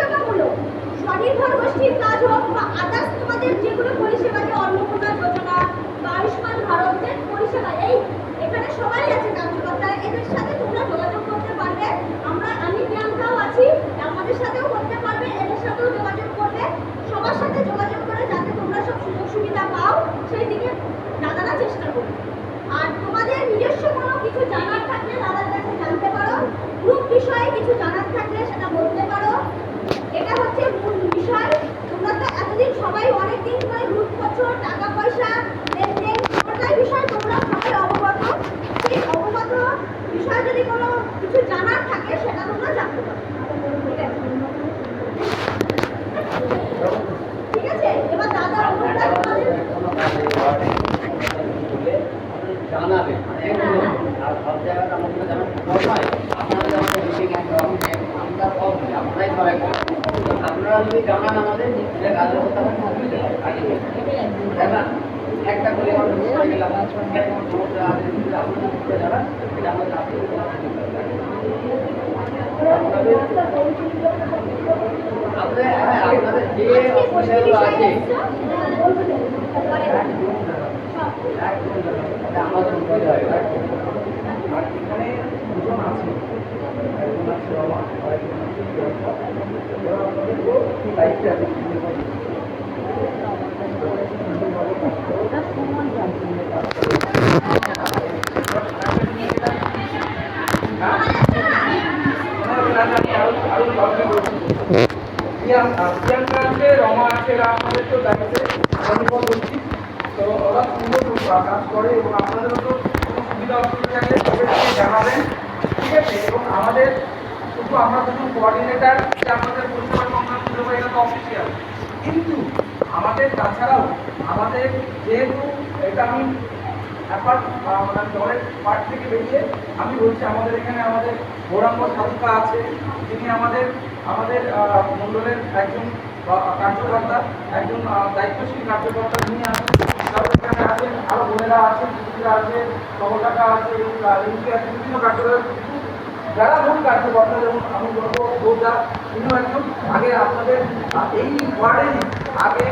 পরিষেবামূলক স্বনির্ভর গোষ্ঠীর কাজ হোক বা আদার্স তোমাদের যেগুলো পরিষেবা, যে অন্নপূর্ণা যোজনা বা আয়ুষ্মান ভারতের পরিষেবা, এই এখানে সবাই আছে কার্যকর্তারা, এদের সাথে তোমরা যোগাযোগ করতে পারবে। আমি প্রিয়াঙ্কাও আছি, আমাদের সাথেও করতে পারবে, এদের সাথেও যোগাযোগ করবে। সবার সাথে যোগাযোগ করে যাতে তোমরা সব সুযোগ সুবিধা পাও সেই দিকে দাদারা চেষ্টা করবে। আর তোমাদের নিজস্ব কোনো কিছু জানার থাকলে দাদার কাছে জানতে পারো, গ্রুপ বিষয়ে কিছু জানার থাকলে সেটা বলতে পারো। এটা হচ্ছে মূল বিষয়। তোমরা তো এতদিন সবাই অনেক দিন ধরে গ্রুপ করছো, টাকা পয়সা লেনদেন সবটাই বিষয় তোমরা সবাই অবগত। সেই অবগত বিষয় যদি কোনো কিছু জানার থাকে সেটা তোমরা জানতে পারো। ঠিক আছে, এবার দাদা জানাবেন, আর সব জায়গায় আমাদের যেমন নয়, আপনারা যেমন আমরা সব আমরাই সবাই আপনারা যদি জানান আমাদের যে কাজের কথা একটা করে গেলাম এরকম সমস্যা আছে, আপনাদের যারা এটা আমাদের আপনাদের যে বিষয়গুলো আছে আমাদের উঠতে হয়। আর এখানে দুজন আছে, একজন আছে রমা, আরেকজন আছে দায়িত্বে আছে। প্রিয়াঙ্কা আছে, রমা আছে, এরা আমাদের তো দায়িত্বে অনুভব করছি। তো ওরা সুন্দর কাজ করে এবং আপনাদেরও তো কোনো সুবিধা অসুবিধা থাকলে সবাইকে জানাবেন, ঠিক আছে। এবং আমাদের শুধু আমরা শুধু কোঅর্ডিনেটার যে আমাদের পরিষেবা সংক্রান্ত এটা তো অফিসিয়াল, কিন্তু আমাদের তাছাড়াও আমাদের যেহেতু এটা আমি অ্যাপার্ট মানে দলের পার্ট থেকে বেরিয়ে আমি বলছি, আমাদের এখানে আমাদের গৌরাঙ্গ সাধুকা আছে, যিনি আমাদের মণ্ডলের একজন কার্যকর্তা, একজন দায়িত্বশীল কার্যকর্তা যিনি আছেন। তারপর এখানে আছেন আরও বোনেরা আছেন, দিদিরা আছে, সহকাটা আছে, রিঙ্কি আছে, বিভিন্ন কার্যকর্তা যারা মূল কার্যকর্তা। যেমন আমি বলবো গৌদা, তিনিও একজন আগে আপনাদের এই ওয়ার্ডেরই আগে